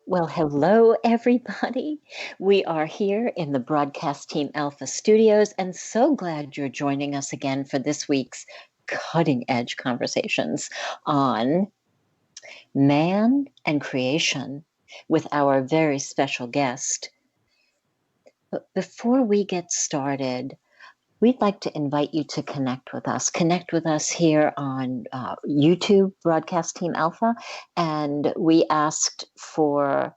Well, hello, everybody. We are here in the Broadcast Team Alpha studios, and so glad you're joining us again for this week's cutting edge conversations on man and creation with our very special guest. But before we get started, we'd like to invite you to connect with us. Connect with us here on YouTube, Broadcast Team Alpha, and we asked for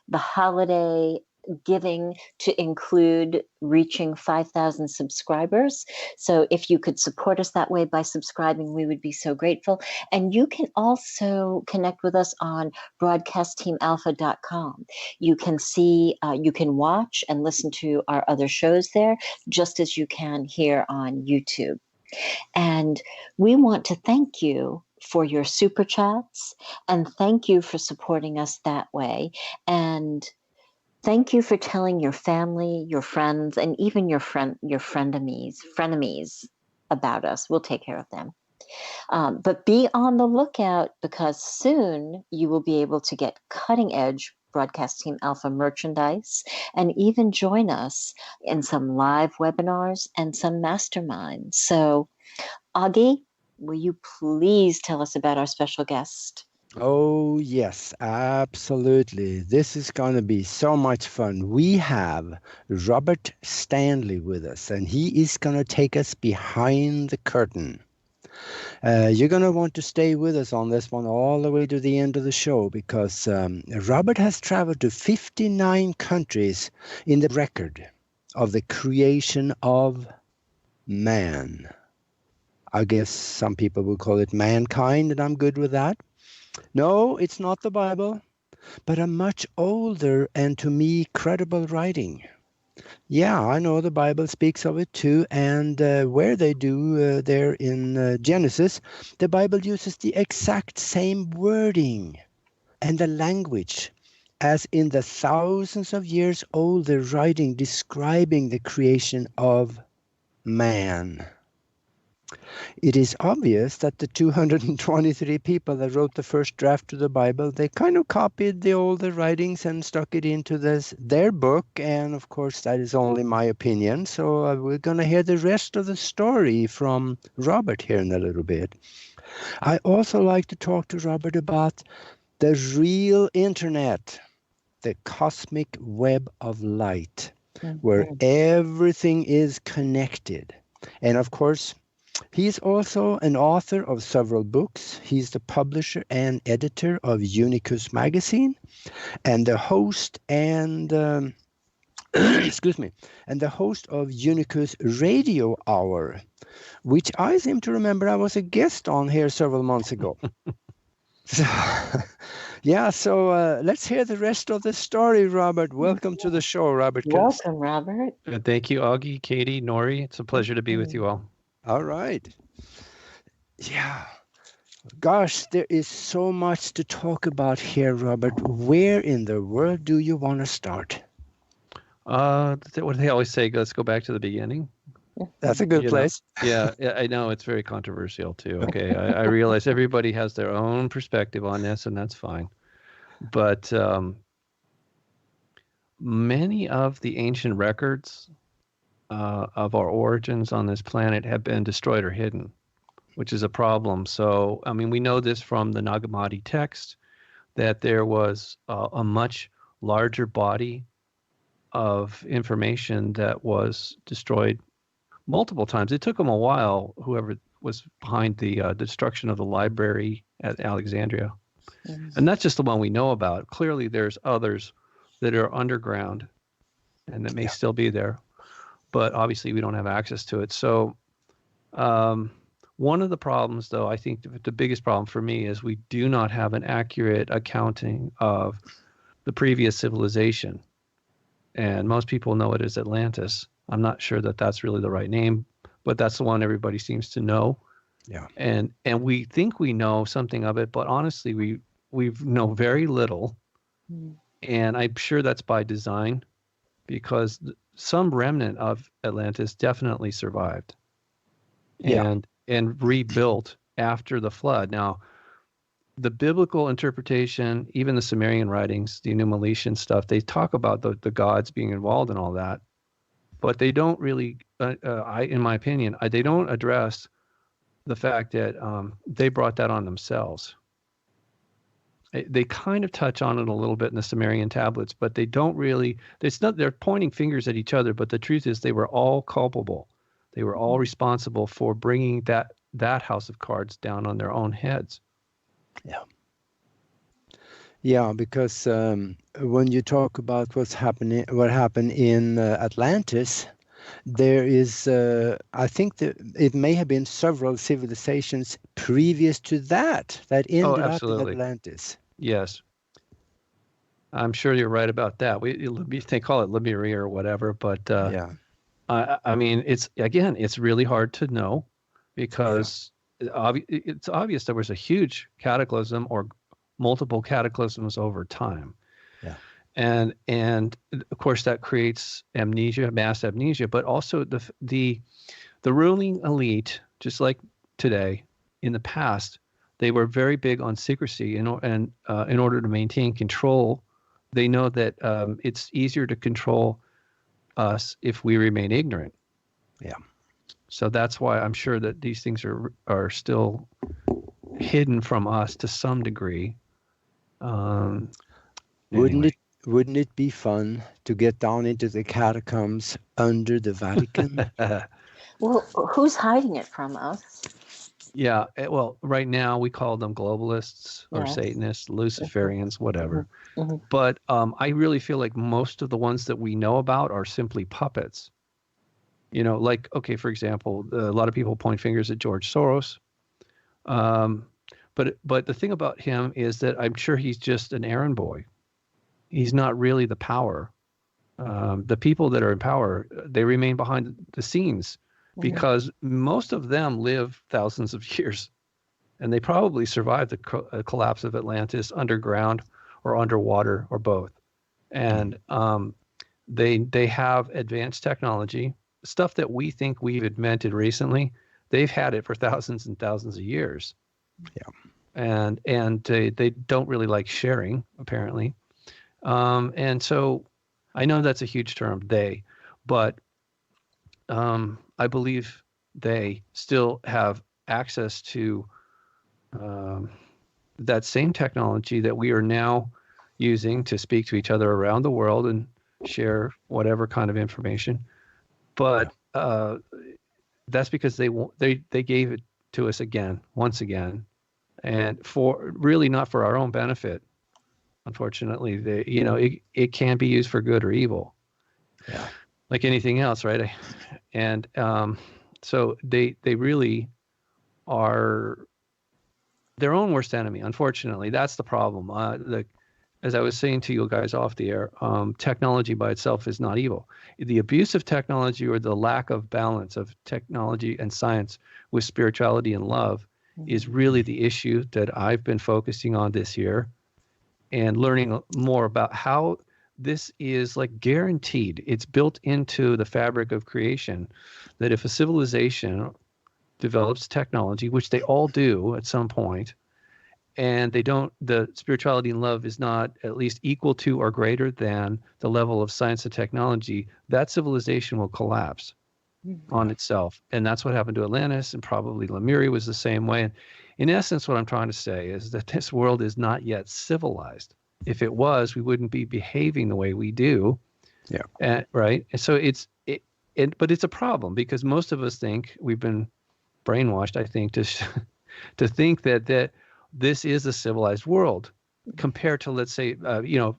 the holiday giving to include reaching 5,000 subscribers. So if you could support us that way by subscribing, we would be so grateful. And you can also connect with us on broadcastteamalpha.com. You can see, you can watch and listen to our other shows there, just as you can here on YouTube. And we want to thank you for your super chats and thank you for supporting us that way. And thank you for telling your family, your friends, and even your frenemies about us. We'll take care of them. But be on the lookout because soon you will be able to get cutting edge Broadcast Team Alpha merchandise and even join us in some live webinars and some masterminds. So, Aage, will you please tell us about our special guest? Oh, yes, absolutely. This is going to be so much fun. We have Robert Stanley with us, and he is going to take us behind the curtain. You're going to want to stay with us on this one all the way to the end of the show because Robert has traveled to 59 countries in the record of the creation of man. I guess some people would call it mankind, and I'm good with that. No, it's not the Bible, but a much older and to me credible writing. Yeah, I know the Bible speaks of it too, and where they do there in Genesis, the Bible uses the exact same wording and the language as in the thousands of years older writing describing the creation of man. It is obvious that the 223 people that wrote the first draft of the Bible, they kind of copied the older writings and stuck it into their book. And of course, that is only my opinion. So we're going to hear the rest of the story from Robert here in a little bit. I also like to talk to Robert about the real internet, the cosmic web of light, where everything is connected. And of course, he is also an author of several books. He's the publisher and editor of Unicus magazine, and the host and excuse me, and the host of Unicus Radio Hour, which I seem to remember I was a guest on here several months ago. So, yeah, so let's hear the rest of the story, Robert. Welcome to the show, Robert. Welcome, Robert. Thank you, Aage, Katie, Nori. It's a pleasure to be with you all. All right. Yeah. Gosh, there is so much to talk about here, Robert. Where in the world do you want to start? What do they always say? Let's go back to the beginning. That's a good place. Yeah, I know it's very controversial too. Okay, I realize everybody has their own perspective on this, and that's fine. But many of the ancient records of our origins on this planet have been destroyed or hidden, which is a problem. So, I mean, we know this from the Nag Hammadi text, that there was a much larger body of information that was destroyed multiple times. It took them a while, whoever was behind the destruction of the library at Alexandria. And that's just the one we know about. Clearly, there's others that are underground and that may still be there. But obviously, we don't have access to it. So one of the problems, though, I think the biggest problem for me is we do not have an accurate accounting of the previous civilization. And most people know it as Atlantis. I'm not sure that that's really the right name, but that's the one everybody seems to know. Yeah. And we think we know something of it, but honestly, we know very little. And I'm sure that's by design because some remnant of Atlantis definitely survived and rebuilt after the flood. Now, the biblical interpretation, even the Sumerian writings, the Enuma stuff, they talk about the gods being involved in all that, but they don't really, in my opinion, they don't address the fact that they brought that on themselves. They kind of touch on it a little bit in the Sumerian tablets, but they don't really. They're pointing fingers at each other, but the truth is they were all culpable. They were all responsible for bringing that house of cards down on their own heads. Yeah. Yeah, because when you talk about what happened in Atlantis, there is, I think that it may have been several civilizations previous to that ended up in Atlantis. Yes. I'm sure you're right about that. They call it Lemuria or whatever, but yeah. I mean, it's really hard to know because it's obvious there was a huge cataclysm or multiple cataclysms over time. Yeah. And of course that creates amnesia, mass amnesia, but also the ruling elite, just like today, in the past, they were very big on secrecy and in order to maintain control. They know that it's easier to control us if we remain ignorant. Yeah. So that's why I'm sure that these things are still hidden from us to some degree. Wouldn't it be fun to get down into the catacombs under the Vatican? Well, who's hiding it from us? Yeah, well, right now we call them globalists or Satanists, Luciferians, whatever. Mm-hmm. But I really feel like most of the ones that we know about are simply puppets. You know, like, okay, for example, a lot of people point fingers at George Soros. But the thing about him is that I'm sure he's just an errand boy. He's not really the power. The people that are in power, they remain behind the scenes because most of them live thousands of years, and they probably survived the collapse of Atlantis underground or underwater or both. And they have advanced technology, stuff that we think we've invented recently. They've had it for thousands and thousands of years. Yeah. And they don't really like sharing, apparently. And so I know that's a huge term, they, but I believe they still have access to that same technology that we are now using to speak to each other around the world and share whatever kind of information. But that's because they gave it to us once again, and for really not for our own benefit. Unfortunately, it can be used for good or evil. Yeah. Like anything else, right? And so they really are their own worst enemy. Unfortunately, that's the problem. As I was saying to you guys off the air, technology by itself is not evil. The abuse of technology or the lack of balance of technology and science with spirituality and love is really the issue that I've been focusing on this year, and learning more about how this is like guaranteed. It's built into the fabric of creation that if a civilization develops technology, which they all do at some point, and the spirituality and love is not at least equal to or greater than the level of science and technology, that civilization will collapse on itself. And that's what happened to Atlantis, and probably Lemuria was the same way. And in essence, what I'm trying to say is that this world is not yet civilized. If it was, we wouldn't be behaving the way we do. Yeah. Right. And so but it's a problem because most of us think we've been brainwashed, I think, to think that this is a civilized world compared to, let's say,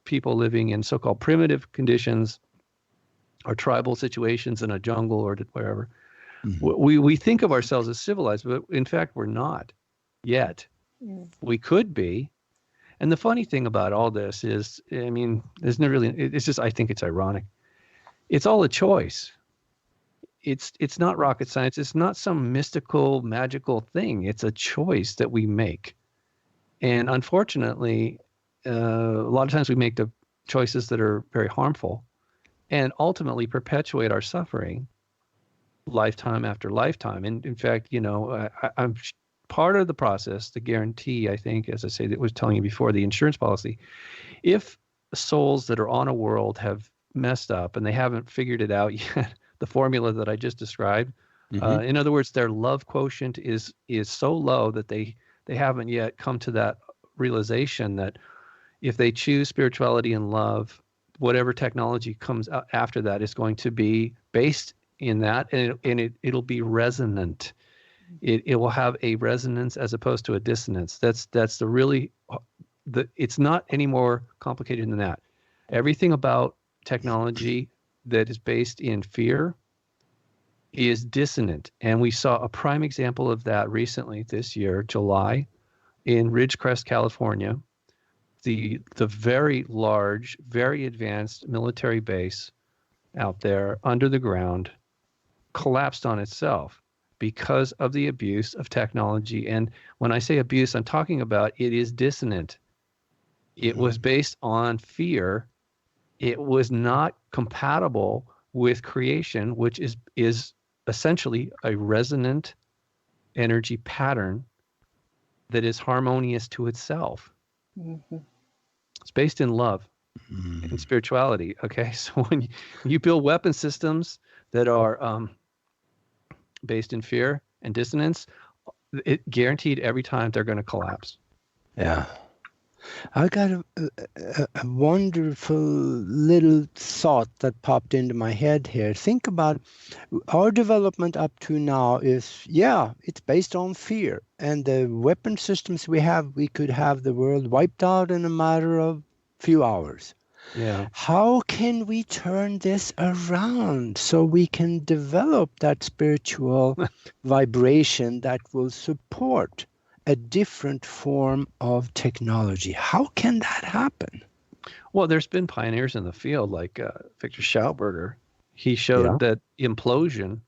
people living in so-called primitive conditions or tribal situations in a jungle or wherever. We think of ourselves as civilized, but in fact, we're not yet. We could be. And the funny thing about all this is, I mean, there's no really, it's just, I think it's ironic. It's all a choice. It's not rocket science. It's not some mystical, magical thing. It's a choice that we make. And unfortunately, a lot of times we make the choices that are very harmful and ultimately perpetuate our suffering lifetime after lifetime. And in fact, I'm part of the process, the guarantee, I think, as I say, that was telling you before, the insurance policy, if souls that are on a world have messed up and they haven't figured it out yet, the formula that I just described, in other words, their love quotient is so low that they haven't yet come to that realization that if they choose spirituality and love, whatever technology comes out after that is going to be based in that, and it'll be resonant. It will have a resonance as opposed to a dissonance. That's the really it's not any more complicated than that. Everything about technology that is based in fear is dissonant, and we saw a prime example of that recently this year, July, in Ridgecrest, California. The very large, very advanced military base out there under the ground collapsed on itself because of the abuse of technology. And when I say abuse, I'm talking about it is dissonant. It was based on fear. It was not compatible with creation, which is essentially a resonant energy pattern that is harmonious to itself. Mm-hmm. It's based in love and spirituality. Okay, so when you build weapon systems that are based in fear and dissonance, it guaranteed every time they're going to collapse. Yeah. I got a wonderful little thought that popped into my head here. Think about our development up to now is, it's based on fear. And the weapon systems we have, we could have the world wiped out in a matter of few hours. Yeah. How can we turn this around so we can develop that spiritual vibration that will support a different form of technology? How can that happen? Well, there's been pioneers in the field like Victor Schauberger. He showed that implosion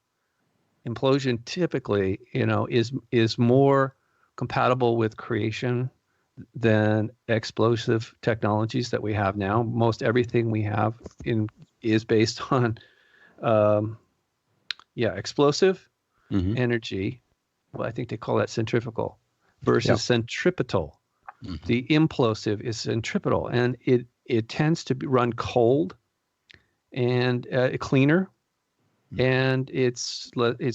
typically, is more compatible with creation than explosive technologies that we have now. Most everything we have is based on explosive energy. Well, I think they call that centrifugal versus centripetal. The implosive is centripetal, and it tends to run cold and cleaner, and it's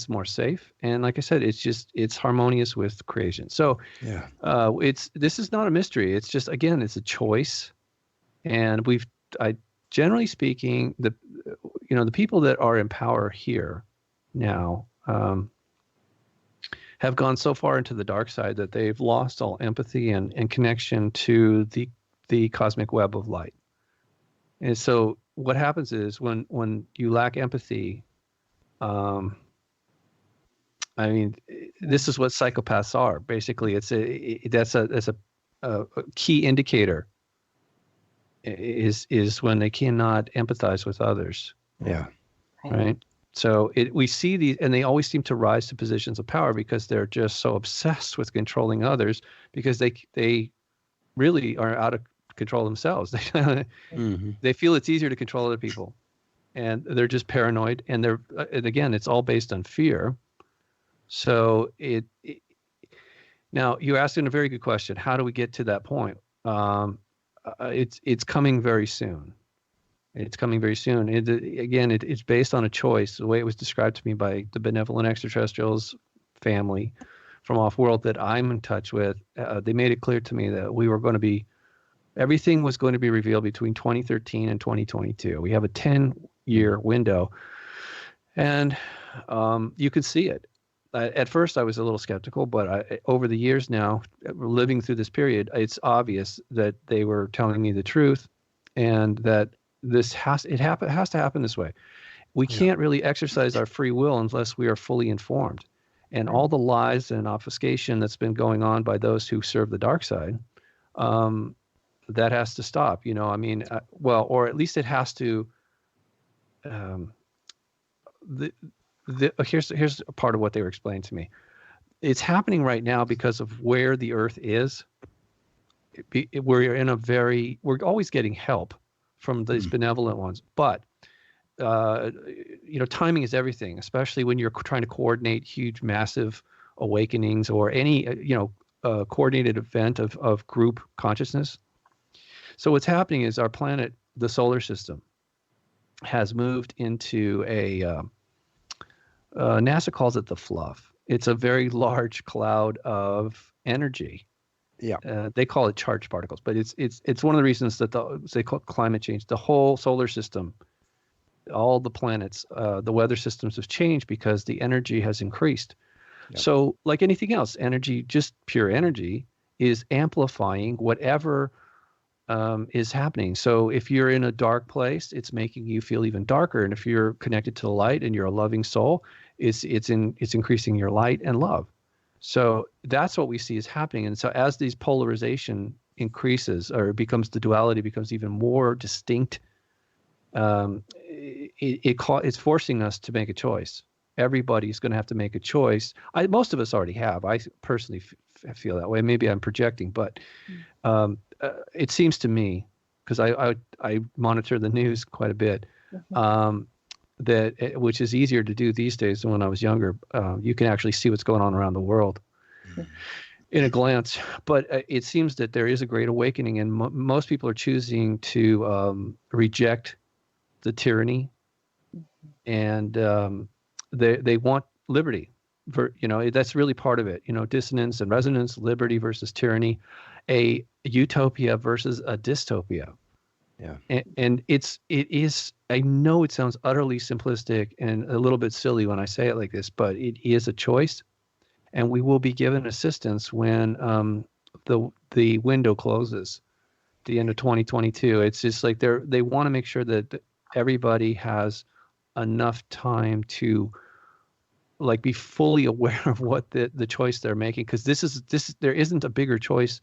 more safe. And like I said, it's harmonious with creation. So this is not a mystery. It's just, again, it's a choice. And generally speaking, the people that are in power here now have gone so far into the dark side that they've lost all empathy and connection to the cosmic web of light. And so what happens is when you lack empathy, this is what psychopaths are. Basically, that's a key indicator is when they cannot empathize with others. Yeah. Right. So we see these, and they always seem to rise to positions of power because they're just so obsessed with controlling others, because they really are out of control themselves. They feel it's easier to control other people, and they're just paranoid. And and again, it's all based on fear. So now you're asking a very good question. How do we get to that point? It's coming very soon. It's coming very soon. It's based on a choice. The way it was described to me by the benevolent extraterrestrials family from off-world that I'm in touch with, they made it clear to me that everything was going to be revealed between 2013 and 2022. We have a 10-year window, and you could see it. At first, I was a little skeptical, but over the years now, living through this period, it's obvious that they were telling me the truth, and that this has to happen this way. We can't really exercise our free will unless we are fully informed. And all the lies and obfuscation that's been going on by those who serve the dark side, that has to stop. Or at least it has to. Here's a part of what they were explaining to me. It's happening right now because of where the Earth is. We're always getting help from these benevolent ones, but timing is everything, especially when you're trying to coordinate huge, massive awakenings or any coordinated event of group consciousness. So what's happening is our planet, the solar system, has moved into NASA calls it the fluff. It's a very large cloud of energy. Yeah. They call it charged particles, but it's one of the reasons that they call it climate change. The whole solar system, all the planets, the weather systems have changed because the energy has increased. Yep. So like anything else, energy, just pure energy, is amplifying whatever is happening. So if you're in a dark place, it's making you feel even darker. And if you're connected to the light and you're a loving soul, it's increasing your light and love. So that's what we see is happening. And so as these polarization increases, or becomes, the duality becomes even more distinct, it's forcing us to make a choice. Everybody's going to have to make a choice. Most of us already have. I personally feel that way. Maybe I'm projecting, but it seems to me, because I monitor the news quite a bit, that which is easier to do these days than when I was younger. You can actually see what's going on around the world in a glance. But it seems that there is a great awakening, and most people are choosing to reject the tyranny, and they want liberty. That's really part of it. Dissonance and resonance, liberty versus tyranny, a utopia versus a dystopia. Yeah. And it is, I know it sounds utterly simplistic and a little bit silly when I say it like this, but it is a choice, and we will be given assistance when the window closes at the end of 2022. It's just like they want to make sure that everybody has enough time to like be fully aware of what the choice they're making, because there isn't a bigger choice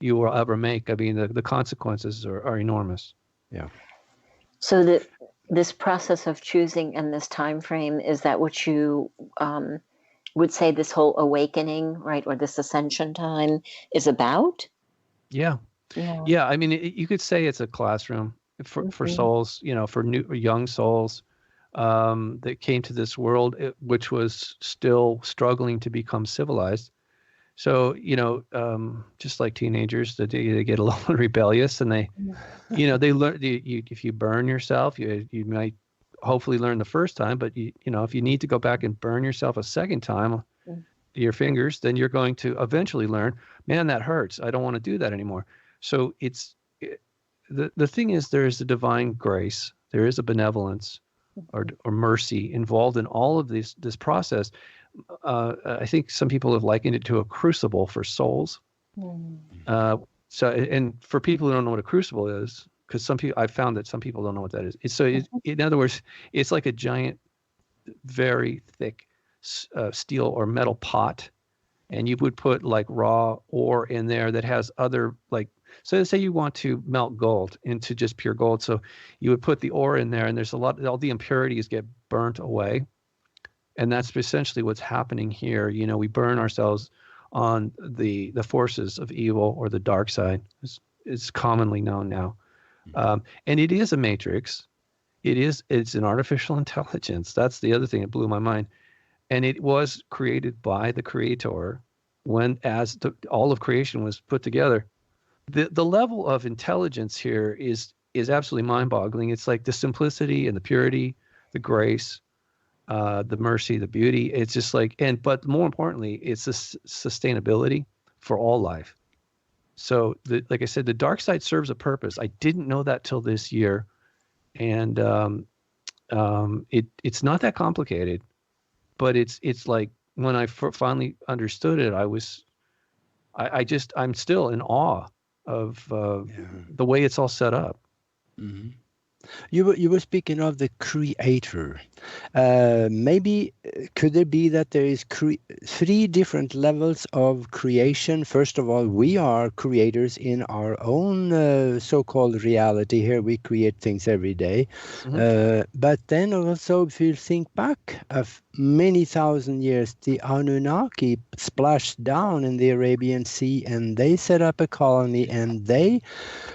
you will ever make. I mean, the consequences are enormous. Yeah. So this process of choosing and this time frame, is that what you would say this whole awakening, right, or this ascension time is about? Yeah. I mean, you could say it's a classroom for souls, for young souls that came to this world, which was still struggling to become civilized. So, just like teenagers, they get a little rebellious, and they learn. If you burn yourself, you might hopefully learn the first time, but if you need to go back and burn yourself a second time, your fingers, then you're going to eventually learn, man, that hurts. I don't want to do that anymore. So the thing is, there is a divine grace, there is a benevolence or mercy involved in all of this process. I think some people have likened it to a crucible for souls. So, and for people who don't know what a crucible is, because I've found that some people don't know what that is. In other words, it's like a giant, very thick steel or metal pot, and you would put like raw ore in there that has other, like, so say you want to melt gold into just pure gold. So you would put the ore in there, and there's all the impurities get burnt away. And that's essentially what's happening here. We burn ourselves on the forces of evil, or the dark side, is commonly known now. And it is a matrix. It's an artificial intelligence. That's the other thing that blew my mind. And it was created by the creator as all of creation was put together. The level of intelligence here is absolutely mind-boggling. It's like the simplicity and the purity, the grace, the mercy, the beauty. It's just like, but more importantly, it's the sustainability for all life. So like I said, the dark side serves a purpose. I didn't know that till this year. And it's not that complicated, but it's like when I finally understood it, I'm still in awe of the way it's all set up. Mm-hmm. You were speaking of the creator. Maybe could there be that there is three different levels of creation? First of all, we are creators in our own so-called reality. Here we create things every day. But then also, if you think back of many thousand years, the Anunnaki splashed down in the Arabian Sea, and they set up a colony, and they,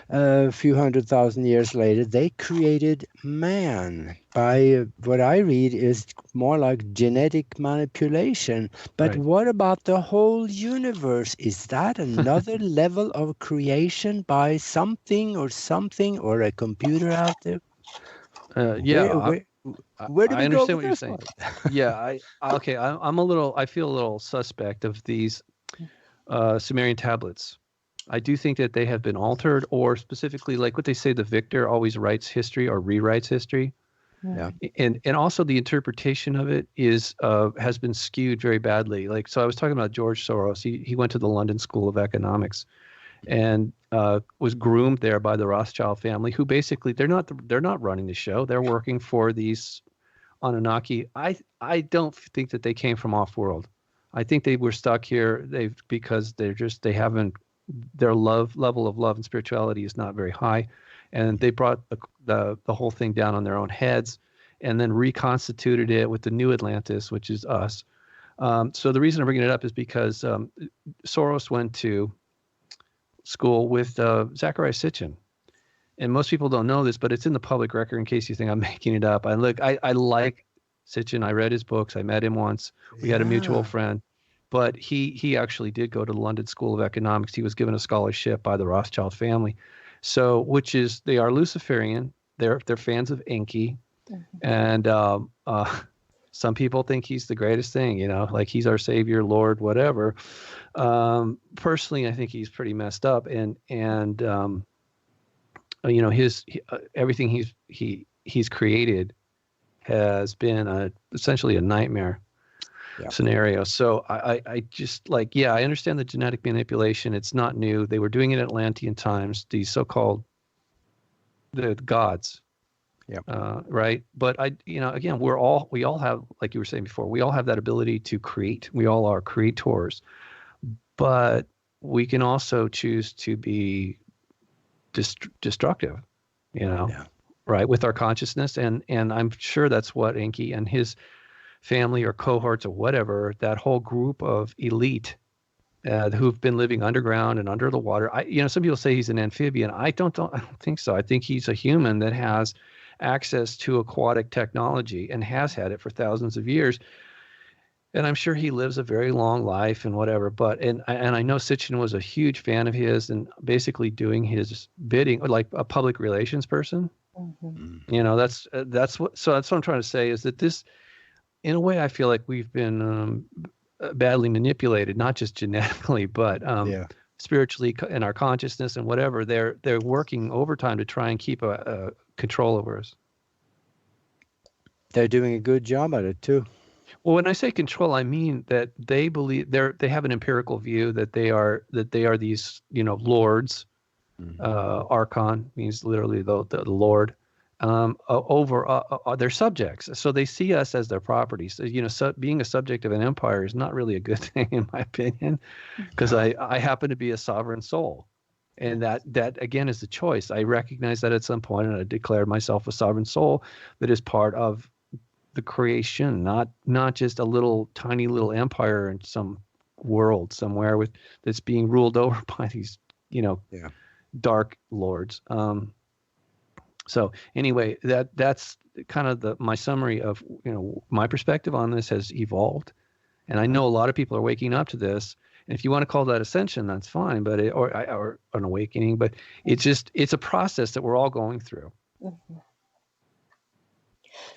a few 100,000 years later, they created created man by what I read is more like genetic manipulation. But Right. what about the whole universe? Is that another level of creation by something or a computer out there? Yeah, Where do I we go understand with what you're this saying. one? Yeah, okay. I feel a little suspect of these Sumerian tablets. I do think that they have been altered, or specifically, like what they say, the victor always writes history or rewrites history, Yeah. and also the interpretation of it is has been skewed very badly. Like, so I was talking about George Soros. He went to the London School of Economics and was groomed there by the Rothschild family, who basically they're not running the show. They're working for these Anunnaki. I don't think that they came from off world. I think they were stuck here. Because they haven't, their level of love and spirituality is not very high, and they brought the whole thing down on their own heads, and then reconstituted it with the new Atlantis, which is us. So the reason I'm bringing it up is because Soros went to school with Zecharia Sitchin. And most people don't know this, but it's in the public record in case you think I'm making it up. I like Sitchin. I read his books. I met him once. We had a mutual friend. But he actually did go to the London School of Economics. He was given a scholarship by the Rothschild family. So, which is, they are Luciferian. They're fans of Enki. And some people think he's the greatest thing, like he's our savior, Lord, whatever. Personally, I think he's pretty messed up. And everything he's created has been essentially a nightmare scenario. So I just I understand the genetic manipulation. It's not new. They were doing it in Atlantean times, these so-called the gods. Right. But again, we all have, like you were saying before, we all have that ability to create. We all are creators, but we can also choose to be destructive, right, with our consciousness, and I'm sure that's what Enki and his family or cohorts or whatever, that whole group of elite who've been living underground and under the water. Some people say he's an amphibian. I don't think so. I think he's a human that has access to aquatic technology and has had it for thousands of years. And I'm sure he lives a very long life and whatever. But and I know Sitchin was a huge fan of his and basically doing his bidding, like a public relations person. That's what I'm trying to say, is that this, in a way, I feel like we've been badly manipulated, not just genetically, but spiritually in our consciousness and whatever. They're working overtime to try and keep a control over us. They're doing a good job at it too. Well, when I say control, I mean that they believe they have an empirical view that they are these, lords. Archon means literally the Lord, over their subjects. So they see us as their property. So, being a subject of an empire is not really a good thing, in my opinion, because I happen to be a sovereign soul. And that again is the choice. I recognize that at some point, and I declared myself a sovereign soul that is part of the creation, not just a tiny little empire in some world somewhere that's being ruled over by these, dark lords. So anyway, that's kind of my summary of, my perspective on this has evolved, and I know a lot of people are waking up to this. And if you want to call that ascension, that's fine, but or an awakening, but it's a process that we're all going through. Mm-hmm.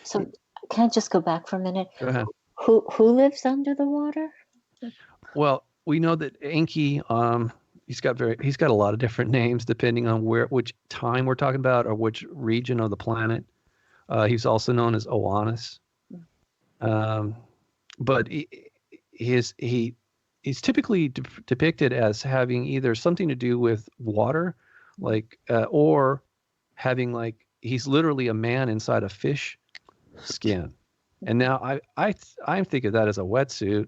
So can I just go back for a minute? Go ahead. Who lives under the water? Well, we know that Enki, he's got a lot of different names depending on which time we're talking about or which region of the planet. He's also known as Oannes. But he's typically depicted as having either something to do with water, or having he's literally a man inside a fish skin. And now I think of that as a wetsuit.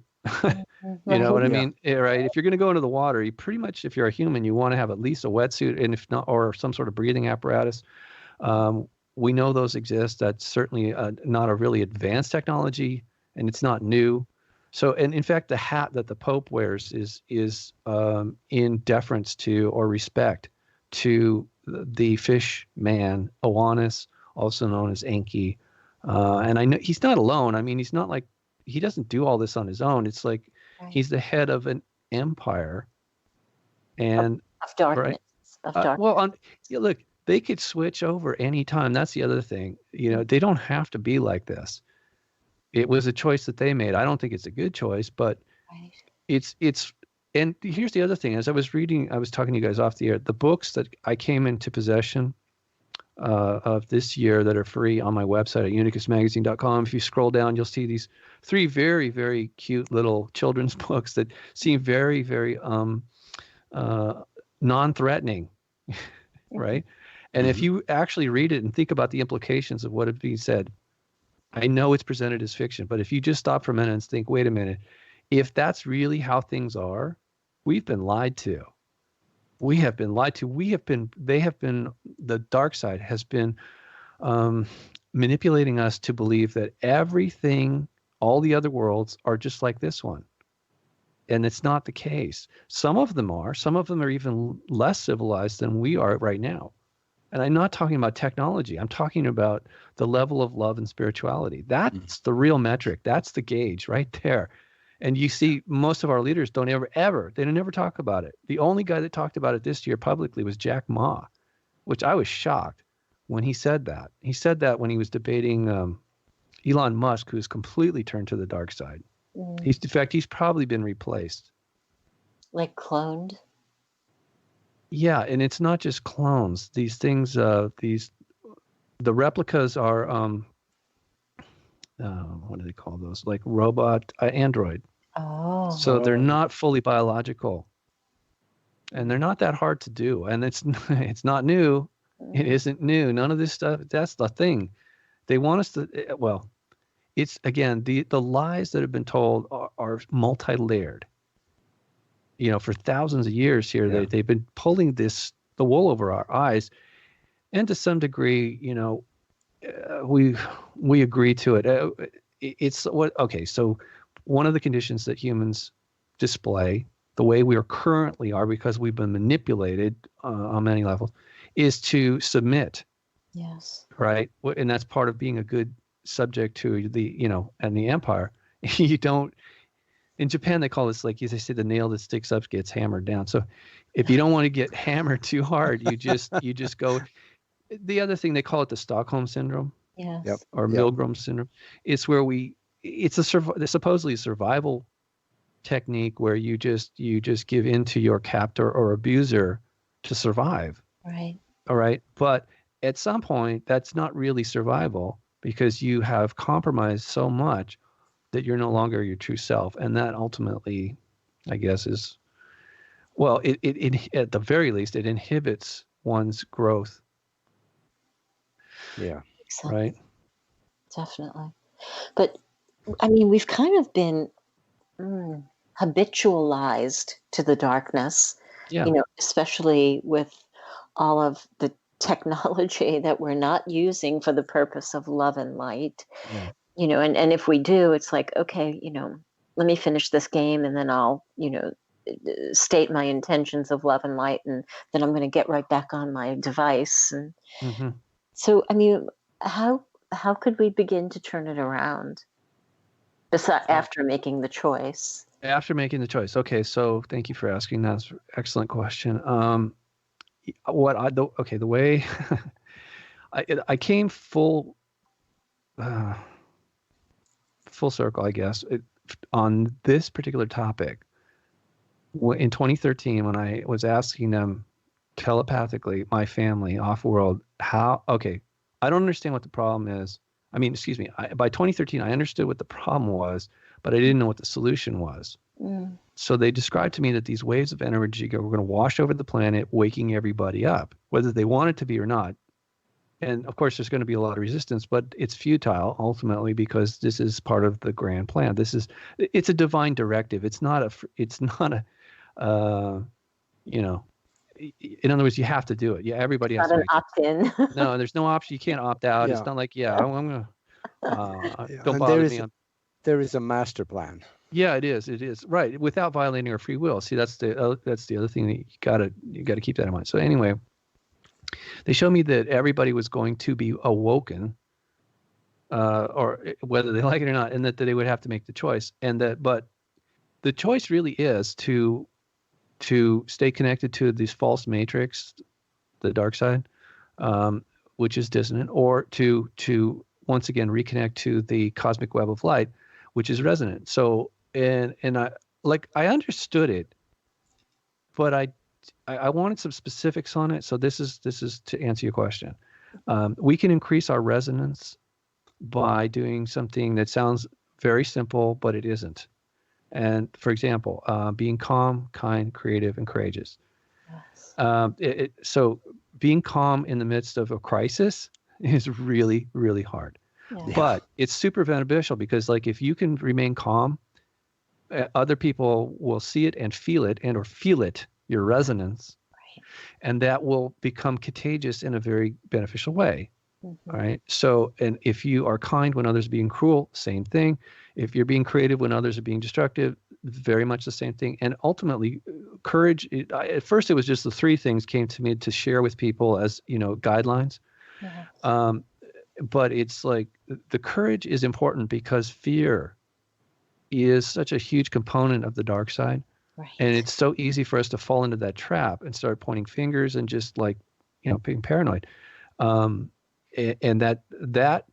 You know what I mean? Right. If you're going to go into the water, you pretty much, if you're a human, you want to have at least a wetsuit, and if not, or some sort of breathing apparatus. We know those exist. That's certainly not a really advanced technology, and it's not new. So, and in fact, the hat that the Pope wears is in deference to or respect to the fish man, Oannes, also known as Enki. And I know he's not alone. I mean, he's not like, he doesn't do all this on his own. It's like he's the head of an empire. And of darkness. right. Of darkness. Look, they could switch over anytime. That's the other thing. They don't have to be like this. It was a choice that they made. I don't think it's a good choice, but it's and here's the other thing. As I was talking to you guys off the air, the books that I came into possession of this year that are free on my website at unicusmagazine.com. If you scroll down, you'll see these 3 very, very cute little children's books that seem very, very non-threatening, right? And if you actually read it and think about the implications of what is being said, I know it's presented as fiction, but if you just stop for a minute and think, wait a minute, if that's really how things are, we've been lied to. We have been lied to. The dark side has been manipulating us to believe that everything, all the other worlds are just like this one. And it's not the case. Some of them are even less civilized than we are right now. And I'm not talking about technology. I'm talking about the level of love and spirituality. That's the real metric. That's the gauge right there. And you see, most of our leaders they don't never talk about it. The only guy that talked about it this year publicly was Jack Ma, which I was shocked when he said that. He said that when he was debating Elon Musk, who's completely turned to the dark side. In fact, he's probably been replaced. Like cloned? Yeah, and it's not just clones. These things, the replicas are, what do they call those? Like robot, android. Oh. So they're not fully biological. And they're not that hard to do. And it's not new. It isn't new. None of this stuff, that's the thing. They want us to, it's, again, the lies that have been told are multi-layered. For thousands of years here, they've been pulling the wool over our eyes. And to some degree, we agree to it. So one of the conditions that humans display, the way we currently are, because we've been manipulated on many levels, is to submit. Yes. Right. And that's part of being a good subject to and the empire. You don't. In Japan, they call this, like they say, the nail that sticks up gets hammered down. So if you don't want to get hammered too hard, you just go. The other thing, they call it the Stockholm syndrome. Yes. Yep. Or Milgram syndrome. It's where it's supposedly a survival technique where you just give in to your captor or abuser to survive. Right. All right. But at some point, that's not really survival, because you have compromised so much that you're no longer your true self. And that ultimately, I guess, is, well, it at the very least, it inhibits one's growth. Yeah. Right. Definitely. But I mean, we've kind of been habitualized to the darkness, especially with all of the technology that we're not using for the purpose of love and light. Yeah. And if we do, it's like, okay, let me finish this game and then I'll, state my intentions of love and light, and then I'm going to get right back on my device. And so, I mean, how could we begin to turn it around after making the choice? After making the choice. Okay. So thank you for asking. That's an excellent question. The way I came full circle, I guess, on this particular topic in 2013, when I was asking them telepathically, my family off-world, I don't understand what the problem is. I mean, excuse me, by 2013, I understood what the problem was, but I didn't know what the solution was. So they described to me that these waves of energy were going to wash over the planet, waking everybody up, whether they want it to be or not. And of course, there's going to be a lot of resistance, but it's futile ultimately, because this is part of the grand plan. It's a divine directive. It's not a, in other words, you have to do it. Yeah, everybody has to. Not an opt-in. No, there's no option. You can't opt out. Yeah. It's not like, I'm going to, don't and bother me. There is a master plan. Yeah, it is. It is, right, without violating our free will. See, that's the other thing that you gotta keep that in mind. So anyway, They showed me that everybody was going to be awoken, or whether they like it or not, and that they would have to make the choice. But the choice really is to stay connected to this false matrix, the dark side, which is dissonant, or to once again reconnect to the cosmic web of light, which is resonant. So and I understood it, but I wanted some specifics on it. So this is to answer your question. We can increase our resonance by doing something that sounds very simple, but it isn't. And for example, being calm, kind, creative, and courageous. Yes. So being calm in the midst of a crisis is really, really hard. Yeah. But it's super beneficial because, like, if you can remain calm, other people will see it and feel it, or feel it, your resonance, right. And that will become contagious in a very beneficial way. Mm-hmm. All right. So, and if you are kind when others are being cruel, same thing. If you're being creative when others are being destructive, very much the same thing. And ultimately, courage, at first it was just the three things came to me to share with people as, guidelines. Yes. But it's like the courage is important because fear is such a huge component of the dark side. Right. And it's so easy for us to fall into that trap and start pointing fingers and just being paranoid. And that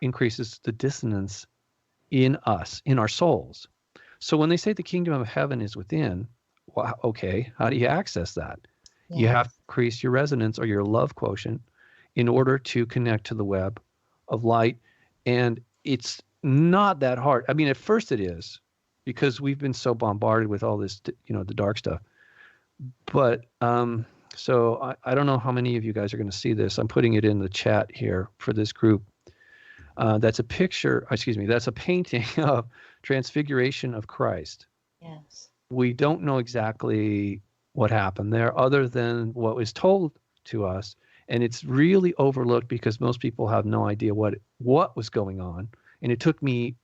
increases the dissonance in us, in our souls. So when they say the kingdom of heaven is within, well, okay, how do you access that? Yes. You have to increase your resonance or your love quotient in order to connect to the web of light. And it's not that hard. I mean, at first it is, because we've been so bombarded with all this, the dark stuff. But so I don't know how many of you guys are going to see this. I'm putting it in the chat here for this group. That's a picture, that's a painting of Transfiguration of Christ. Yes. We don't know exactly what happened there other than what was told to us. And it's really overlooked because most people have no idea what was going on. And it took me,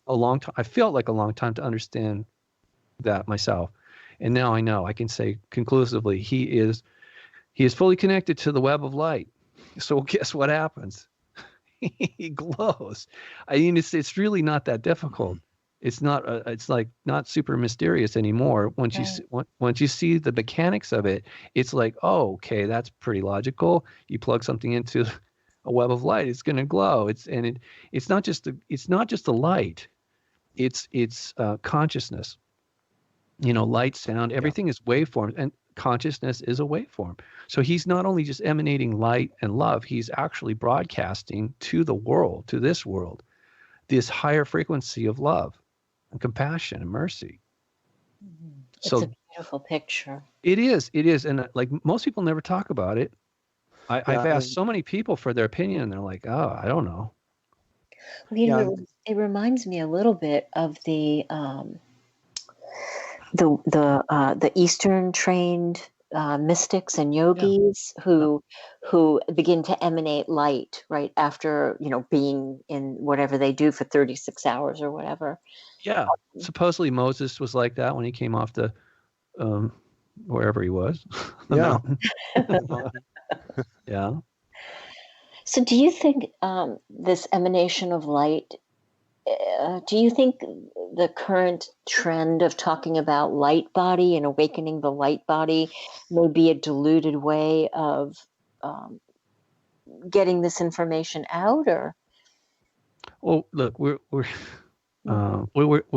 a long time. I felt like a long time to understand that myself. And now I know. I can say conclusively, he is fully connected to the web of light. So guess what happens? He glows. I mean, it's really not that difficult. It's not. It's like not super mysterious anymore. Once you see the mechanics of it, it's like, oh, okay, that's pretty logical. You plug something into a web of light, it's going to glow. It's not just the light. It's consciousness. Light, sound, everything is waveforms, and consciousness is a waveform. So he's not only just emanating light and love, he's actually broadcasting to the world, to this world, this higher frequency of love and compassion and mercy. Mm-hmm. It's a beautiful picture. It is. And like most people never talk about it. I've asked so many people for their opinion, and they're like, oh, I don't know. Well, it reminds me a little bit of the Eastern trained mystics and yogis who begin to emanate light right after being in whatever they do for 36 hours or whatever. Yeah, supposedly Moses was like that when he came off the wherever he was, the mountain. Yeah. So, do you think this emanation of light? Do you think the current trend of talking about light body and awakening the light body may be a diluted way of getting this information out? Or well, look, we're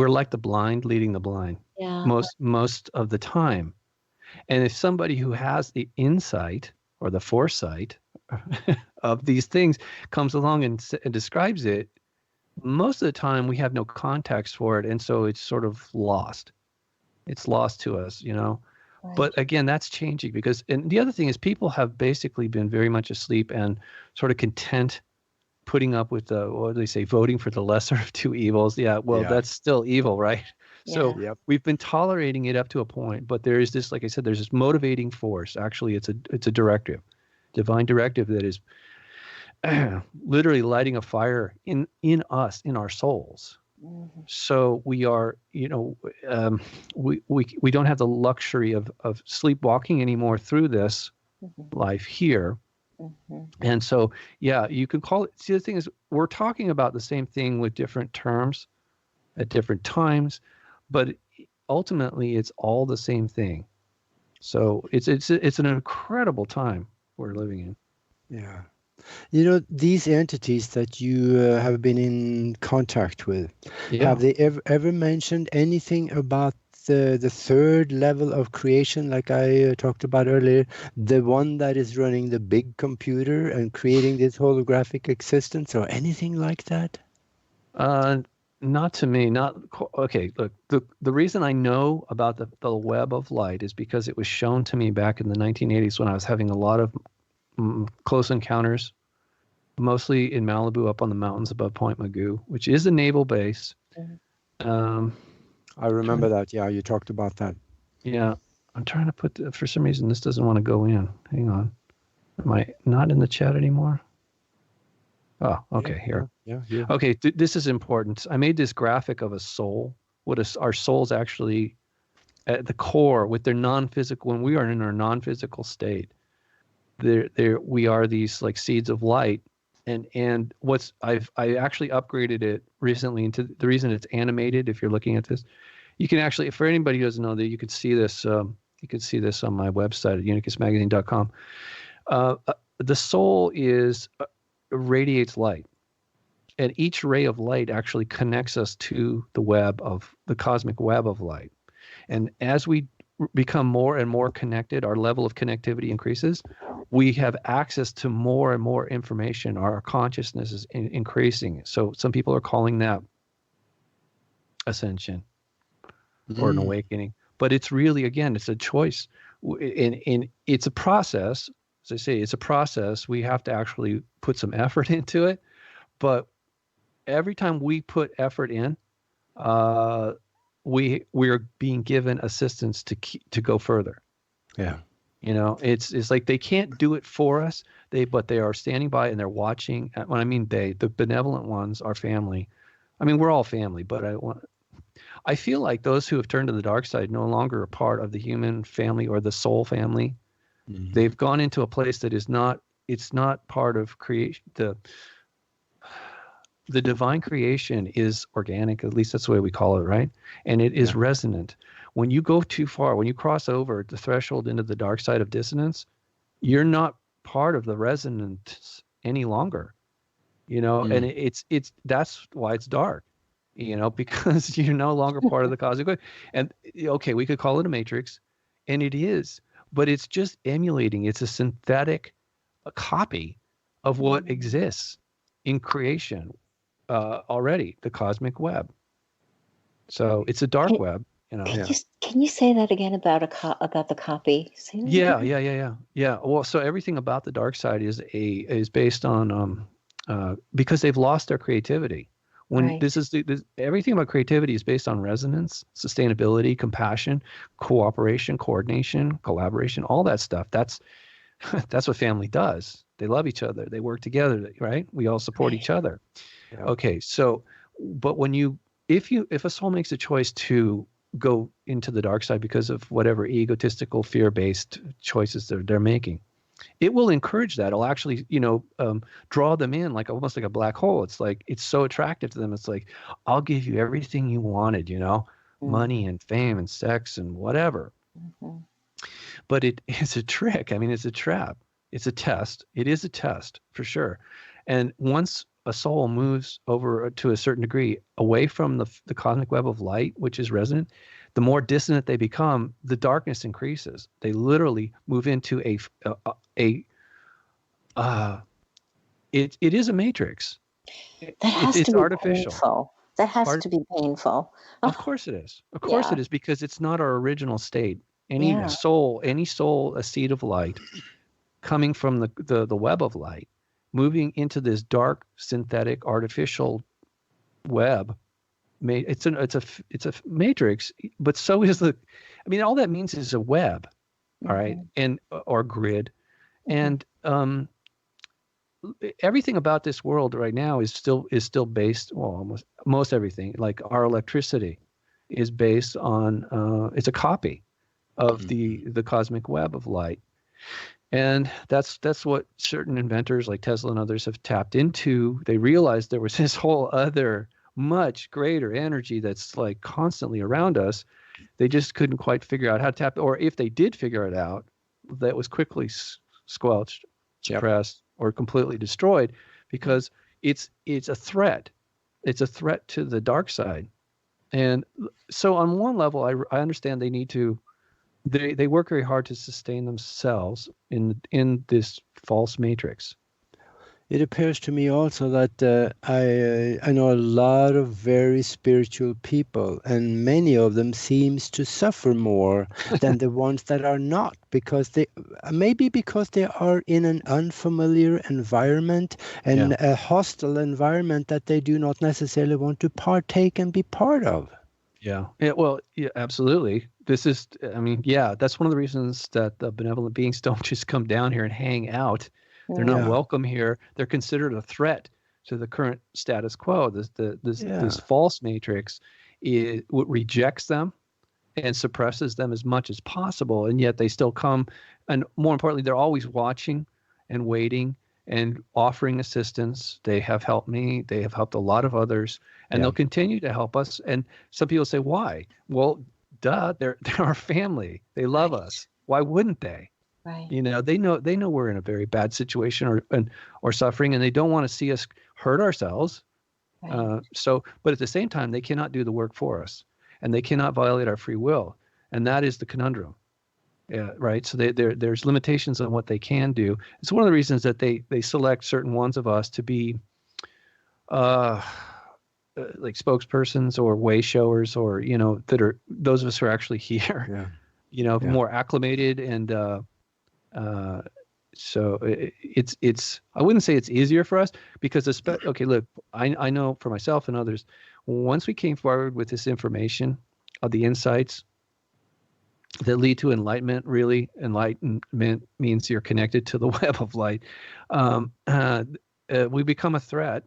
like the blind leading the blind. Yeah. Most of the time, and if somebody who has the insight or the foresight of these things comes along and describes it, most of the time we have no context for it, and so it's sort of lost. It's lost to us, Right. But again, that's changing and the other thing is people have basically been very much asleep and sort of content putting up with what do they say, voting for the lesser of two evils. Yeah, well, that's still evil, right? Yeah. So we've been tolerating it up to a point, but there is this, like I said, there's this motivating force. Actually, it's a directive, divine directive that is literally lighting a fire in us, in our souls. Mm-hmm. So we are, we don't have the luxury of sleepwalking anymore through this life here. And so, yeah, you can call it. See, the thing is, we're talking about the same thing with different terms at different times, but ultimately, it's all the same thing. So it's an incredible time we're living in. Yeah. These entities that you have been in contact with, have they ever mentioned anything about the third level of creation, like I talked about earlier, the one that is running the big computer and creating this holographic existence, or anything like that? Not to me. Not okay. Look, the reason I know about the web of light is because it was shown to me back in the 1980s when I was having a lot of close encounters, mostly in Malibu, up on the mountains above Point Magoo, which is a naval base. I remember that. Yeah, you talked about that. Yeah, I'm trying to put. For some reason, this doesn't want to go in. Hang on. Am I not in the chat anymore? Oh, okay. Here. Yeah. Okay, this is important. I made this graphic of a soul. What is our souls actually at the core with their non-physical? When we are in our non-physical state, we are these like seeds of light. And I actually upgraded it recently into the reason it's animated. If you're looking at this, you can actually, for anybody who doesn't know, that you could see this. You can see this on my website at unicusmagazine.com. The soul radiates light, and each ray of light actually connects us to the cosmic web of light. And as we become more and more connected, our level of connectivity increases. We have access to more and more information. Our consciousness is increasing. So some people are calling that ascension or an awakening. But it's really, again, it's a choice. And it's a process. As I say, it's a process. We have to actually put some effort into it. But every time we put effort in, we are being given assistance to go further. Yeah. It's like they can't do it for us. But they are standing by and they're watching. When I mean the benevolent ones, our family. I mean, we're all family, but I feel like those who have turned to the dark side no longer are part of the human family or the soul family. Mm-hmm. They've gone into a place that it's not part of creation. The divine creation is organic, at least that's the way we call it, right? And it is resonant. When you go too far, when you cross over the threshold into the dark side of dissonance, you're not part of the resonance any longer, and it's that's why it's dark, because you're no longer part of the cosmic wave. And okay, we could call it a matrix, and it is, but it's just emulating. It's a synthetic copy of what exists in creation already, the cosmic web. So it's a dark web. Can you say that again about the copy? Yeah. Well, so everything about the dark side is based on because they've lost their creativity. When everything about creativity is based on resonance, sustainability, compassion, cooperation, coordination, collaboration, all that stuff. That's what family does. They love each other. They work together, right? We all support each other. Yeah. Okay, so but if a soul makes a choice to go into the dark side because of whatever egotistical, fear-based choices they're making, it will encourage that. It'll actually, draw them in almost like a black hole. It's like it's so attractive to them. It's like, I'll give you everything you wanted, money and fame and sex and whatever. Mm-hmm. But it's a trick. I mean, it's a trap. It's a test. It is a test for sure. And once a soul moves over to a certain degree away from the cosmic web of light, which is resonant, the more dissonant they become, the darkness increases. They literally move into it is a matrix. That has to it's be artificial. Painful. That has to be painful. Of course it is. Of course it is, because it's not our original state. Any soul, a seed of light coming from the web of light, moving into this dark, synthetic, artificial web. It's a matrix, but so is all that means is a web, all right, and or grid, and everything about this world right now is still based. Well, almost most everything, like our electricity, is based on it's a copy of the cosmic web of light. And that's what certain inventors like Tesla and others have tapped into. They realized there was this whole other much greater energy that's like constantly around us. They just couldn't quite figure out how to tap it, or if they did figure it out, that was quickly squelched, suppressed, or completely destroyed, because it's a threat. It's a threat to the dark side. And so on one level, I understand they need to. They work very hard to sustain themselves in this false matrix. It appears to me also that I know a lot of very spiritual people, and many of them seems to suffer more than the ones that are not, because they are in an unfamiliar environment and a hostile environment that they do not necessarily want to partake and be part of. Yeah. Well, yeah, absolutely. This is, I mean, yeah, that's one of the reasons that the benevolent beings don't just come down here and hang out. They're not welcome here. They're considered a threat to the current status quo. This false matrix rejects them and suppresses them as much as possible, and yet they still come. And more importantly, they're always watching and waiting and offering assistance. They have helped me. They have helped a lot of others, and they'll continue to help us. And some people say, why? Well, duh, they're our family. They love us. Why wouldn't they? Right. You know, they know we're in a very bad situation or suffering, and they don't want to see us hurt ourselves. Right. But at the same time, they cannot do the work for us, and they cannot violate our free will. And that is the conundrum. Yeah, right. So there's limitations on what they can do. It's one of the reasons that they select certain ones of us to be like spokespersons or way showers, or, you know, that are those of us who are actually here, you know, more acclimated. And so it's I wouldn't say it's easier for us, because okay, look, I know for myself and others, once we came forward with this information of the insights that lead to enlightenment. Really, enlightenment means you're connected to the web of light. We become a threat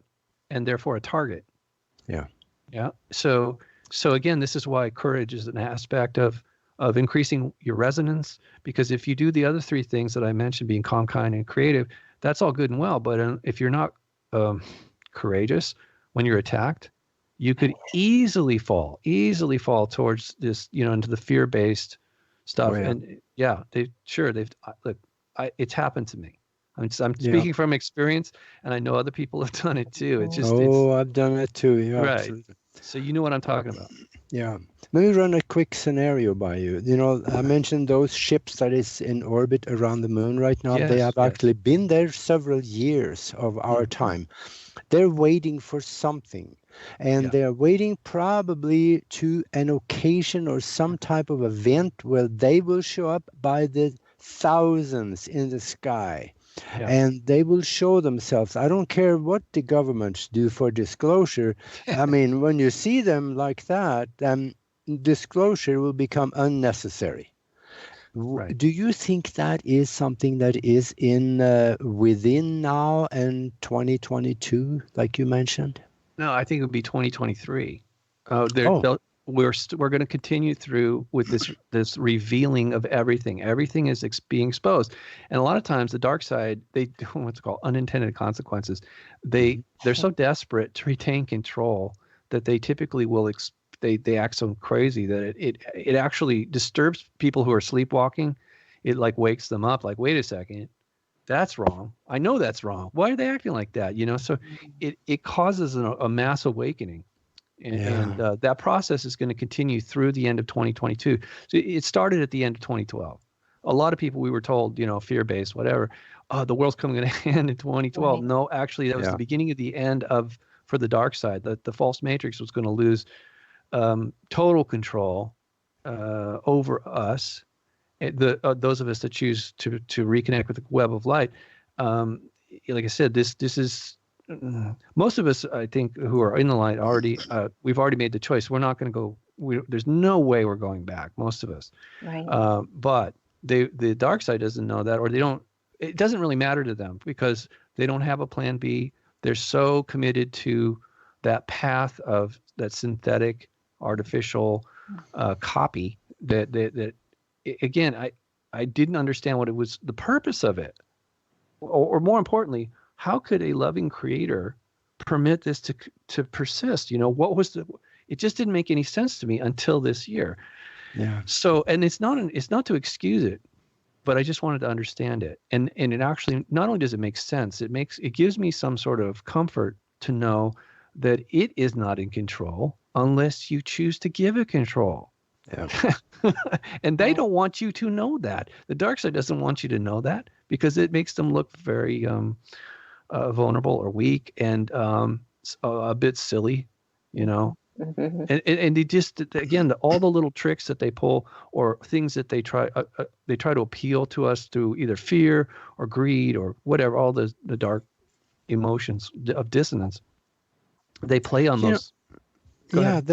and therefore a target. Yeah. So again, this is why courage is an aspect of increasing your resonance, because if you do the other three things that I mentioned, being calm, kind, and creative, that's all good and well. But if you're not courageous when you're attacked, you could easily fall towards this, you know, into the fear-based stuff. And it's happened to me. I'm speaking from experience, and I know other people have done it too. It's just I've done it too. Yeah, right. absolutely. So you know what I'm talking about. Yeah. Let me run a quick scenario by you. You know, I mentioned those ships that is in orbit around the moon right now. They have actually been there several years of our time. They're waiting for something. And they're waiting probably to an occasion or some type of event where they will show up by the thousands in the sky. And they will show themselves. I don't care what the governments do for disclosure. I mean, when you see them like that, disclosure will become unnecessary. Right. Do you think that is something that is within now and 2022, like you mentioned? No, I think it would be 2023. We're going to continue through with this revealing of everything. Everything is being exposed, and a lot of times the dark side, they do what's called unintended consequences. They're so desperate to retain control that they typically will they act so crazy that it actually disturbs people who are sleepwalking. It like wakes them up. Like, wait a second, that's wrong. I know that's wrong. Why are they acting like that? You know, so it causes a mass awakening. And that process is going to continue through the end of 2022. So it started at the end of 2012. A lot of people, we were told, you know, fear-based, whatever, the world's coming to an end in 2012. Right. No, actually, that was the beginning of the end for the dark side. That the false matrix was going to lose total control over us. Those of us that choose to reconnect with the web of light. Like I said, this is. Most of us, I think, who are in the light already, we've already made the choice. We're not going to go. There's no way we're going back. Most of us, right? But the dark side doesn't know that, or they don't. It doesn't really matter to them because they don't have a plan B. They're so committed to that path of that synthetic, artificial copy that again, I didn't understand what it was, the purpose of it. Or more importantly, how could a loving creator permit this to persist? What was it just didn't make any sense to me until this year. Yeah. So, and it's not to excuse it, but I just wanted to understand it. And it actually, not only does it make sense, it gives me some sort of comfort to know that it is not in control unless you choose to give it control. Yeah. And they don't want you to know that. The dark side doesn't want you to know that because it makes them look very vulnerable or weak and a bit silly, Mm-hmm. And they just, again, all the little tricks that they pull or things that they try to appeal to us through either fear or greed or whatever, all the dark emotions of dissonance. They play on those. Go ahead.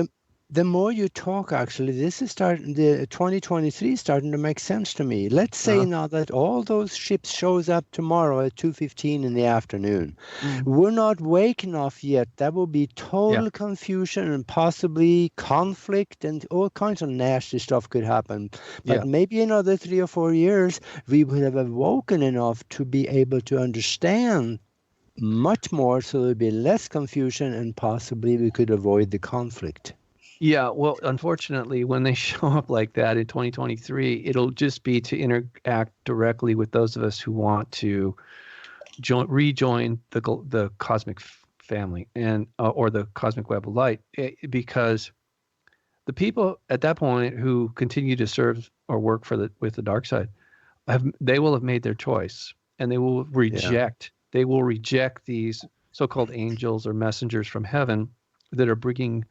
The more you talk, actually, this is starting, the 2023 is starting to make sense to me. Let's say now that all those ships shows up tomorrow at 2:15 in the afternoon. We're not wake enough yet. That will be total confusion and possibly conflict and all kinds of nasty stuff could happen. But maybe another 3 or 4 years, we would have awoken enough to be able to understand much more, so there'd be less confusion and possibly we could avoid the conflict. Yeah, well, unfortunately, when they show up like that in 2023, it'll just be to interact directly with those of us who want to rejoin the cosmic family and or the cosmic web of light, because the people at that point who continue to serve or work with the dark side, they will have made their choice, and they will reject. They will reject these so-called angels or messengers from heaven that are bringing.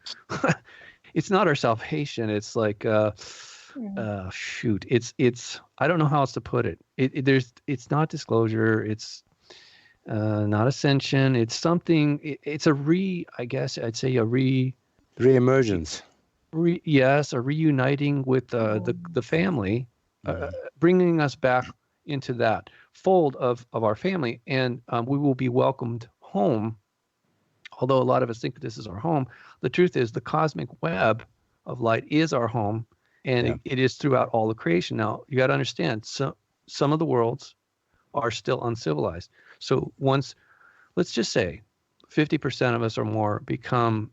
It's not our salvation. It's like, shoot. It's. I don't know how else to put it. It's not disclosure. It's not ascension. It's something. It's I guess I'd say a reemergence. Yes, a reuniting with the family, bringing us back into that fold of our family, and we will be welcomed home. Although a lot of us think that this is our home, the truth is the cosmic web of light is our home, and it is throughout all of creation. Now, you got to understand, some of the worlds are still uncivilized. So once, let's just say, 50% of us or more become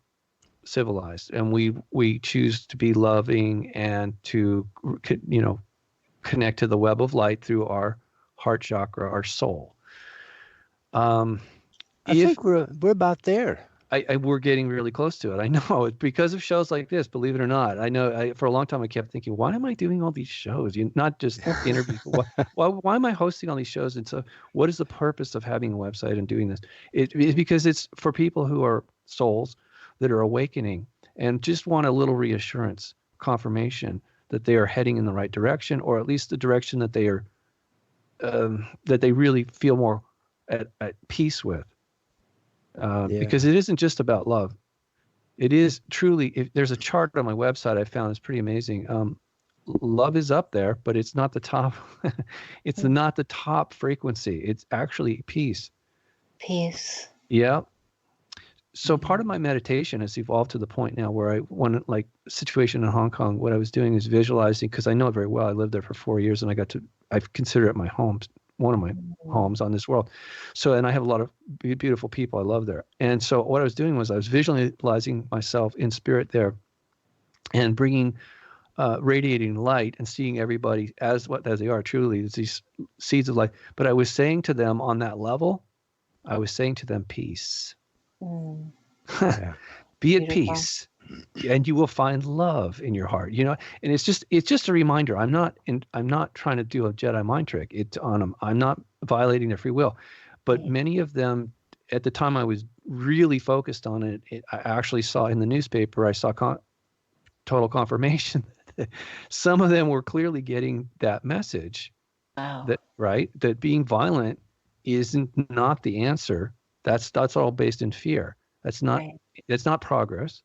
civilized, and we choose to be loving and to connect to the web of light through our heart chakra, our soul. I think we're about there. We're getting really close to it. I know it's because of shows like this. Believe it or not, I know. For a long time, I kept thinking, why am I doing all these shows? Not just interviews. Why am I hosting all these shows? And so, what is the purpose of having a website and doing this? It's because it's for people who are souls that are awakening and just want a little reassurance, confirmation that they are heading in the right direction, or at least the direction that they are, that they really feel more at peace with. Because it isn't just about love. It is truly, if there's a chart on my website I found is pretty amazing. Love is up there, but it's not the top. It's not the top frequency. It's actually peace. Peace. Yeah. So part of my meditation has evolved to the point now where like situation in Hong Kong, what I was doing is visualizing, because I know it very well. I lived there for 4 years, and I consider it my home. One of my homes on this world. So, and I have a lot of beautiful people I love there. And so what I was doing was I was visualizing myself in spirit there and bringing, radiating light and seeing everybody as they are truly. It's these seeds of light. But I was saying to them on that level, I was saying to them, peace. Be at peace. And you will find love in your heart, and it's just a reminder. I'm not trying to do a Jedi mind trick. It's on them. I'm not violating their free will, but many of them, at the time I was really focused on it, I actually saw in the newspaper. I saw total confirmation. Some of them were clearly getting that message. Wow. That being violent isn't not the answer. That's all based in fear. That's not progress.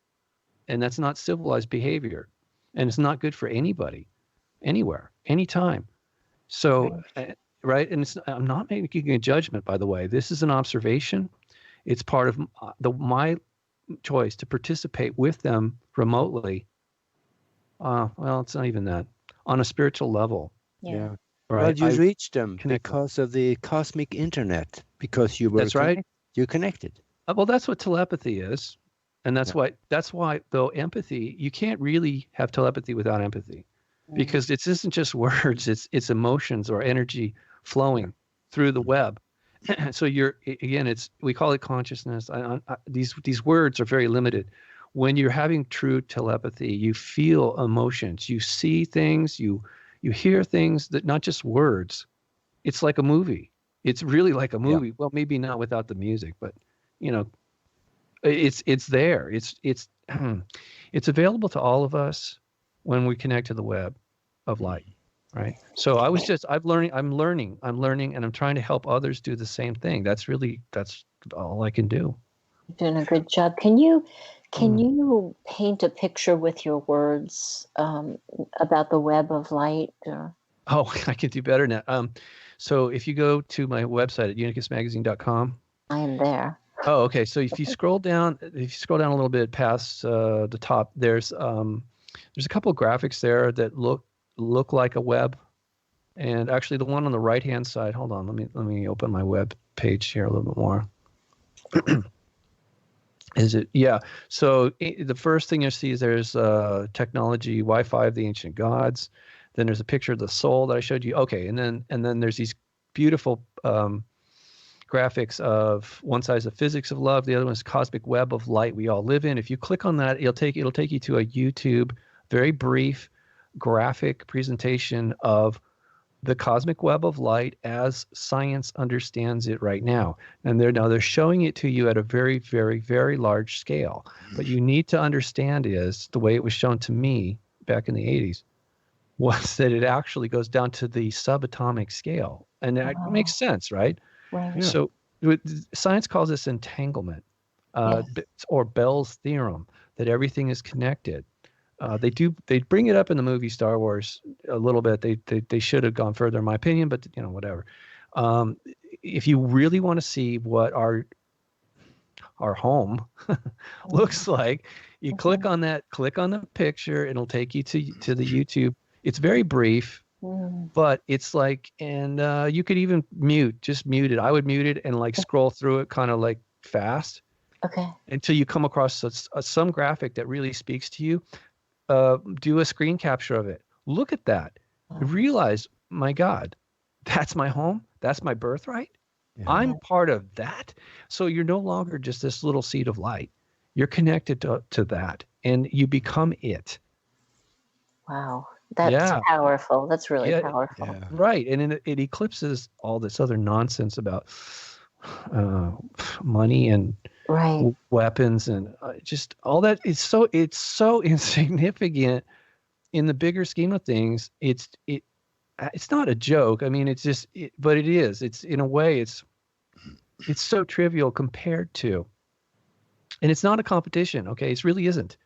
And that's not civilized behavior. And it's not good for anybody, anywhere, anytime. So, right. And I'm not making a judgment, by the way. This is an observation. It's part of my choice to participate with them remotely. Well, it's not even that. On a spiritual level. Yeah. right? Well, you reached them connect. because of the cosmic internet, because you were That's right. You connected. Well, that's what telepathy is. And that's why though empathy, you can't really have telepathy without empathy, because it isn't just words, it's emotions or energy flowing through the web. So we call it consciousness. These words are very limited. When you're having true telepathy, you feel emotions, you see things, you hear things, that not just words. It's like a movie. It's really like a movie. Yeah. Well, maybe not without the music, but it's there. It's it's available to all of us when we connect to the web of light, right? So I'm learning, and I'm trying to help others do the same thing. That's all I can do. You're doing a good job. Can you paint a picture with your words about the web of light? Oh, I can do better now. So if you go to my website at unicusmagazine.com, I am there. Oh, okay. So if you scroll down a little bit past the top, there's a couple of graphics there that look like a web, and actually the one on the right hand side. Hold on, let me open my web page here a little bit more. Is it? Yeah. So the first thing you see is there's technology, Wi-Fi of the ancient gods. Then there's a picture of the soul that I showed you. Okay, and then there's these beautiful graphics of one side is the physics of love, the other one is cosmic web of light we all live in. If you click on that, it'll take you to a YouTube, very brief graphic presentation of the cosmic web of light as science understands it right now. And they're showing it to you at a very, very, very large scale. But you need to understand is the way it was shown to me back in the 80s was that it actually goes down to the subatomic scale. And that makes sense, right? Right. Yeah. So science calls this entanglement, or Bell's theorem, that everything is connected. They bring it up in the movie Star Wars a little bit. They should have gone further, in my opinion, but whatever. If you really want to see what our home looks like, you click on the picture, it'll take you to the YouTube. It's very brief. But it's like, and you could even just mute it. I would mute it and scroll through it kind of fast. Okay. Until you come across some graphic that really speaks to you. Do a screen capture of it. Look at that. Realize, my God, that's my home. That's my birthright. Yeah. I'm part of that. So you're no longer just this little seed of light. You're connected to that, and you become it. Wow. That's powerful. That's really powerful. Yeah. Right. And it eclipses all this other nonsense about money and weapons and just all that. It's so insignificant in the bigger scheme of things. It's not a joke. I mean, but it is. It's, in a way, it's so trivial compared to, and it's not a competition. Okay. It really isn't.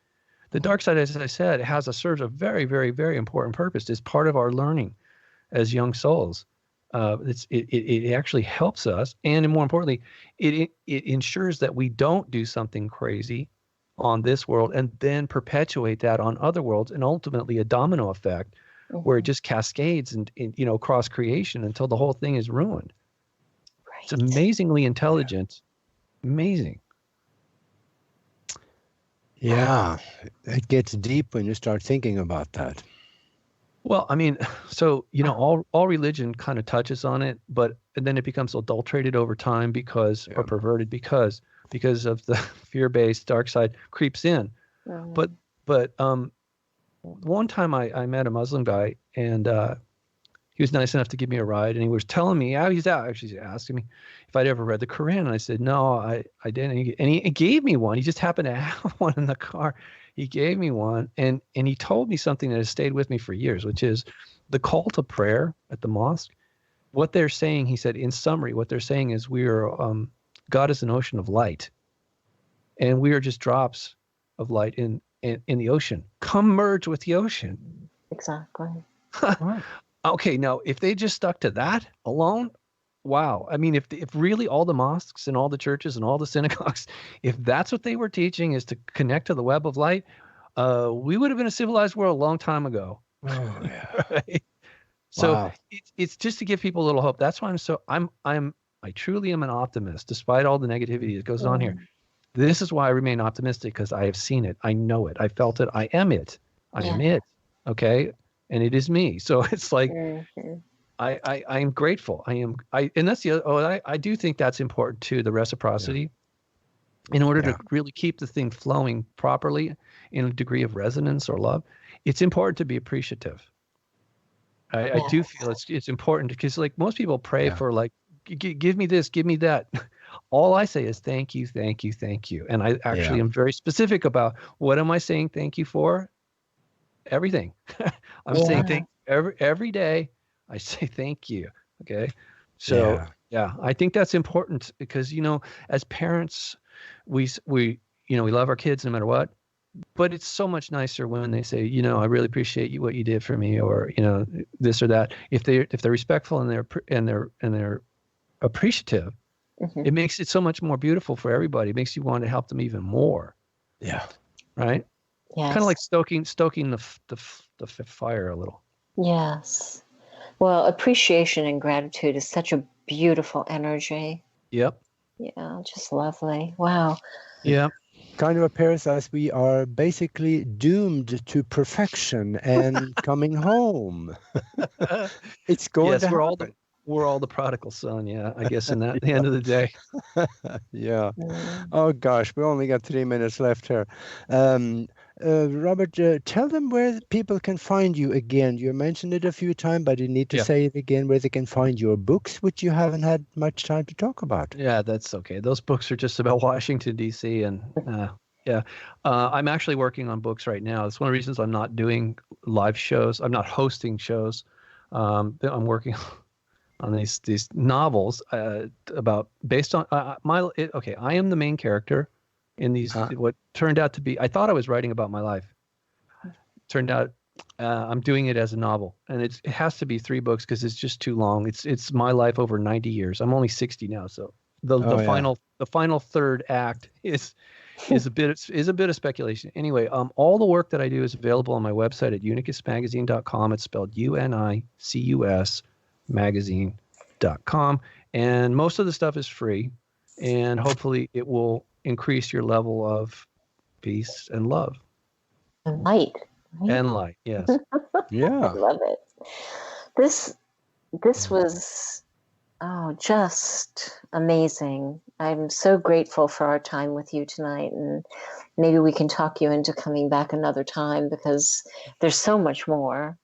The dark side, as I said, serves a very, very, very important purpose. It's part of our learning as young souls. It actually helps us, and more importantly, it ensures that we don't do something crazy on this world and then perpetuate that on other worlds, and ultimately a domino effect where it just cascades and across creation until the whole thing is ruined. Right. It's amazingly intelligent, amazing. Yeah, it gets deep when you start thinking about that. Well, I mean, so, all religion kind of touches on it, but then it becomes adulterated over time or perverted because of the fear-based dark side creeps in. Mm-hmm. But one time I met a Muslim guy, and he was nice enough to give me a ride, and he was telling me, he's actually asking me if I'd ever read the Quran. And I said, no, I didn't. And he gave me one. He just happened to have one in the car. He gave me one, and he told me something that has stayed with me for years, which is the call to prayer at the mosque. What they're saying, he said, in summary, what they're saying is God is an ocean of light, and we are just drops of light in the ocean. Come merge with the ocean. Exactly. Right. Okay, now if they just stuck to that alone, wow. I mean, if really all the mosques and all the churches and all the synagogues, if that's what they were teaching is to connect to the web of light, we would have been a civilized world a long time ago. Oh, yeah. Right? So Wow. it's just to give people a little hope. That's why I truly am an optimist, despite all the negativity that goes on here. This is why I remain optimistic, because I have seen it. I know it. I felt it. I am it. I am it. Okay. And it is me. So it's like, I am grateful. And that's I do think that's important too, the reciprocity. In order to really keep the thing flowing properly in a degree of resonance or love, it's important to be appreciative. I do feel it's important, because like most people pray for like, give me this, give me that. All I say is thank you, thank you, thank you. And I actually am very specific about what am I saying thank you for? Everything. I'm saying thank you every day. I say thank you. Okay. So I think that's important, because, as parents, we love our kids no matter what, but it's so much nicer when they say, I really appreciate what you did for me, or, this or that. If they're respectful and they're appreciative, it makes it so much more beautiful for everybody. It makes you want to help them even more. Yeah. Right. Yes. Kind of like stoking the fire a little. Yes. Well, appreciation and gratitude is such a beautiful energy. Yep. Yeah, just lovely. Wow. Yeah. Kind of appears as we are basically doomed to perfection and coming home. It's going to happen. We're all the prodigal son. Yeah, I guess in that the end of the day. Yeah. Oh gosh, we only got 3 minutes left here. Robert, tell them where people can find you again. You mentioned it a few times, but you need to say it again, where they can find your books, which you haven't had much time to talk about. Yeah, that's okay. Those books are just about Washington, D.C. And I'm actually working on books right now. It's one of the reasons I'm not doing live shows. I'm not hosting shows. I'm working on these novels based on I am the main character in these, what turned out to be, I thought I was writing about my life. Turned out I'm doing it as a novel, and it has to be 3 books because it's just too long. It's my life over 90 years. I'm only 60 now, so the final third act is a bit of speculation. Anyway, all the work that I do is available on my website at unicusmagazine.com. It's spelled UNICUS magazine.com, and most of the stuff is free, and hopefully it will increase your level of peace and love and light. Right? And light, yes. Yeah. I love it. This was just amazing. I'm so grateful for our time with you tonight, and maybe we can talk you into coming back another time, because there's so much more.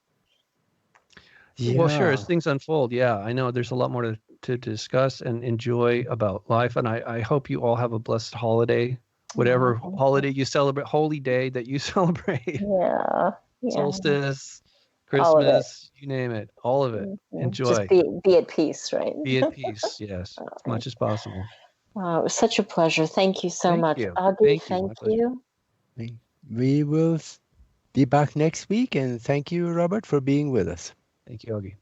Yeah. Well, sure, as things unfold, I know there's a lot more to discuss and enjoy about life, and I hope you all have a blessed holiday, whatever holiday you celebrate, holy day that you celebrate. Yeah. Solstice, Christmas, you name it, all of it. Enjoy. Just be at peace, right? Be at peace, yes, as much as possible. It was such a pleasure. Thank you so much. Aage, thank you. We will be back next week, and thank you, Robert, for being with us. Thank you, Aage.